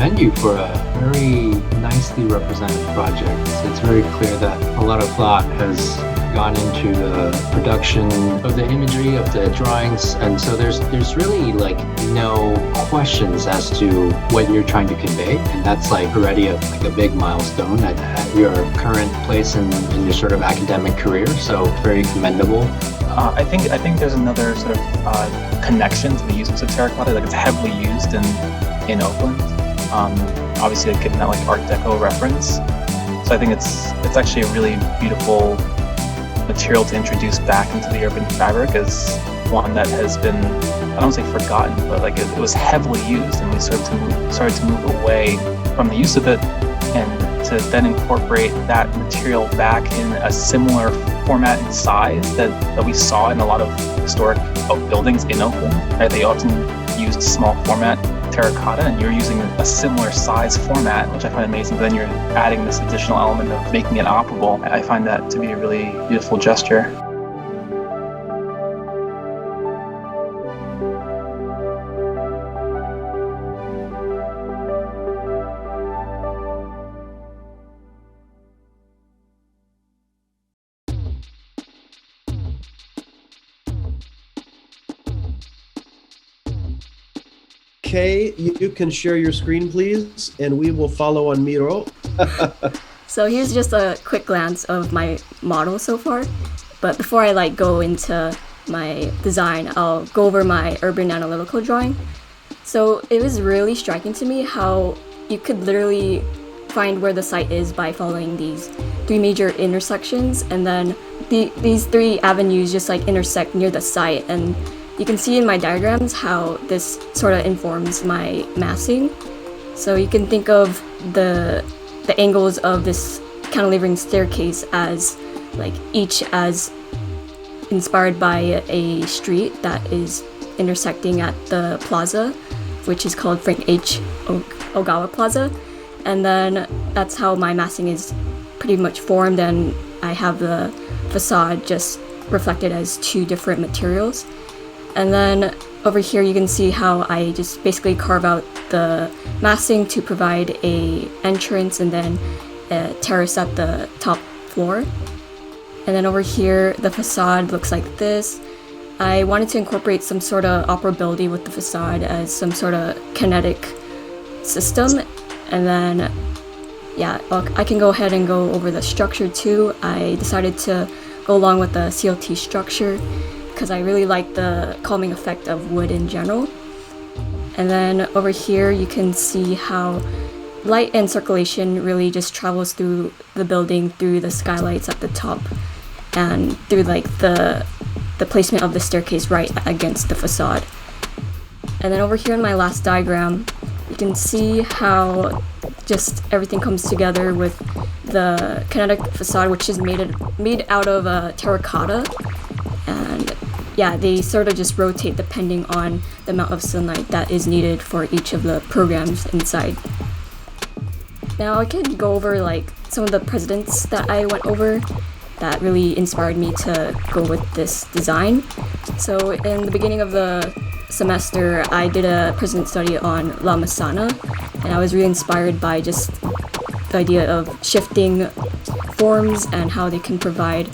commend you for a very nicely represented project. It's very clear that a lot of thought has gone into the production of the imagery, of the drawings, and so there's really like no questions as to what you're trying to convey, and that's like already a big milestone at your current place in your sort of academic career, so very commendable. I think there's another sort of connection to the use of terracotta. Like, it's heavily used in Oakland. Obviously, given that like Art Deco reference, so I think it's actually a really beautiful material to introduce back into the urban fabric as one that has been, I don't say forgotten, but like it was heavily used, and we started to move away from the use of it, and to then incorporate that material back in a similar format and size that we saw in a lot of historic buildings in Oakland. Right? They often used small format terracotta, and you're using a similar size format, which I find amazing. But then you're adding this additional element of making it operable. I find that to be a really beautiful gesture. Okay, you can share your screen, please, and we will follow on Miro. So here's just a quick glance of my model so far. But before I go into my design, I'll go over my urban analytical drawing. So it was really striking to me how you could literally find where the site is by following these three major intersections, and then these three avenues just intersect near the site, and you can see in my diagrams how this sort of informs my massing. So you can think of the angles of this cantilevering staircase as each as inspired by a street that is intersecting at the plaza, which is called Frank H. Ogawa Plaza. And then that's how my massing is pretty much formed, and I have the facade just reflected as two different materials. And then over here you can see how I just basically carve out the massing to provide a entrance and then a terrace at the top floor. And then over here the facade looks like this. I wanted to incorporate some sort of operability with the facade as some sort of kinetic system. And then I can go ahead and go over the structure too. I decided to go along with the CLT structure because I really like the calming effect of wood in general. And then over here you can see how light and circulation really just travels through the building, through the skylights at the top, and through the placement of the staircase right against the facade. And then over here in my last diagram, you can see how just everything comes together with the kinetic facade, which is made out of terracotta. And they sort of just rotate depending on the amount of sunlight that is needed for each of the programs inside. Now I could go over some of the presidents that I went over that really inspired me to go with this design. So in the beginning of the semester, I did a president study on La Massana, and I was really inspired by just the idea of shifting forms and how they can provide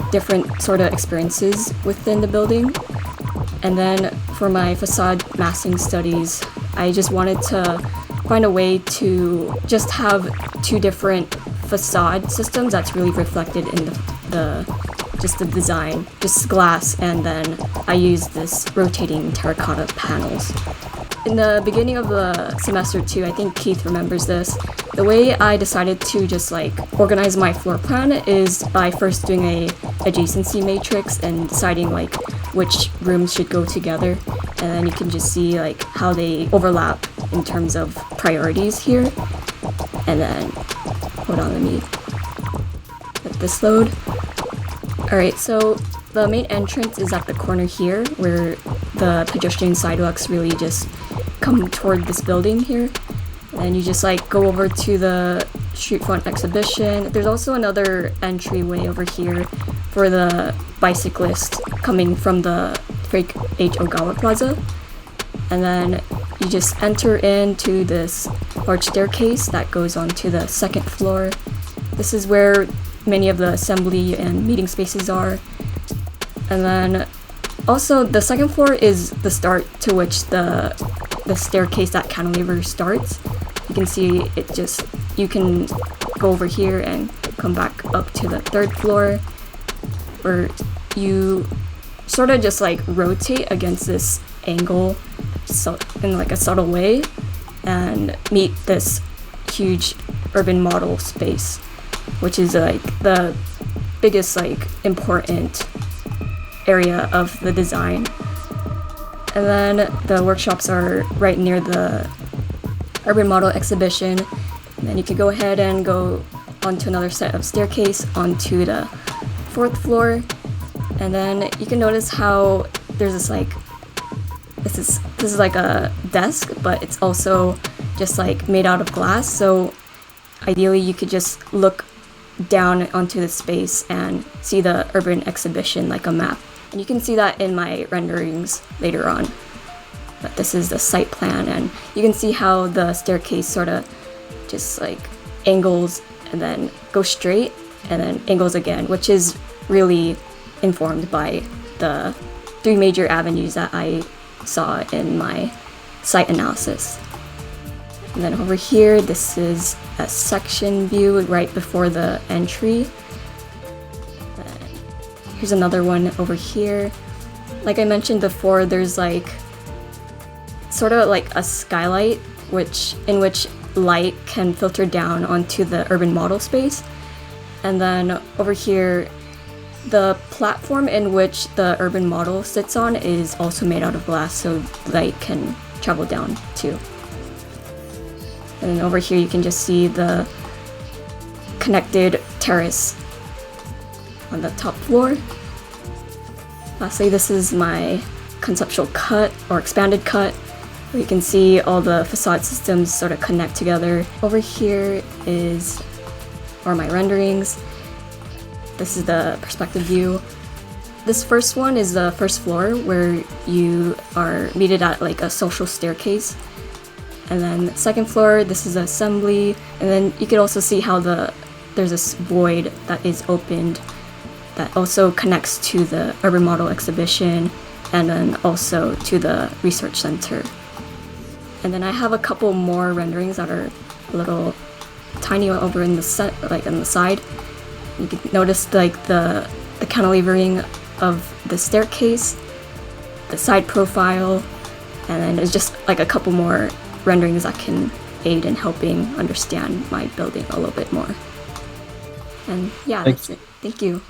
different sort of experiences within the building. And then for my facade massing studies, I just wanted to find a way to just have two different facade systems that's really reflected in the design, just glass, and then I used this rotating terracotta panels. In the beginning of the semester too, I think Keith remembers this, the way I decided to just organize my floor plan is by first doing a adjacency matrix and deciding which rooms should go together, and then you can just see how they overlap in terms of priorities here. And then hold on, let me let this load. Alright, so the main entrance is at the corner here, where the pedestrian sidewalks really just come toward this building here. And you just go over to the street front exhibition. There's also another entryway over here for the bicyclist coming from the Frank H. Ogawa Plaza. And then you you just enter into this large staircase that goes onto the second floor. This is where many of the assembly and meeting spaces are. And then also the second floor is the start to which the staircase, that cantilever, starts. You can see it just, you can go over here and come back up to the third floor, where you sort of just like rotate against this angle so in like a subtle way and meet this huge urban model space, which is like the biggest like important area of the design. And then the workshops are right near the urban model exhibition, and then you could go ahead and go onto another set of staircase onto the fourth floor. And then you can notice how there's this like, this is like a desk, but it's also just like made out of glass. So ideally you could just look down onto the space and see the urban exhibition like a map. And you can see that in my renderings later on. But this is the site plan, and you can see how the staircase sort of just like angles and then goes straight and then angles again, which is really informed by the 3 major avenues that I saw in my site analysis. And then over here, this is a section view right before the entry. And here's another one over here. Like I mentioned before, there's like sort of like a skylight in which light can filter down onto the urban model space. And then over here, the platform in which the urban model sits on is also made out of glass, so light can travel down too. And then over here you can just see the connected terrace on the top floor. Lastly, this is my conceptual cut or expanded cut, where you can see all the facade systems sort of connect together. Over here are my renderings. This is the perspective view. This first one is the first floor, where you are meted at like a social staircase. And then the second floor, this is assembly. And then you can also see how there's this void that is opened that also connects to the urban model exhibition and then also to the research center. And then I have a couple more renderings that are a little tiny over in the side. You can notice like the cantilevering of the staircase, the side profile, and then there's just like a couple more renderings that can aid in helping understand my building a little bit more. And yeah, that's it. Thank you.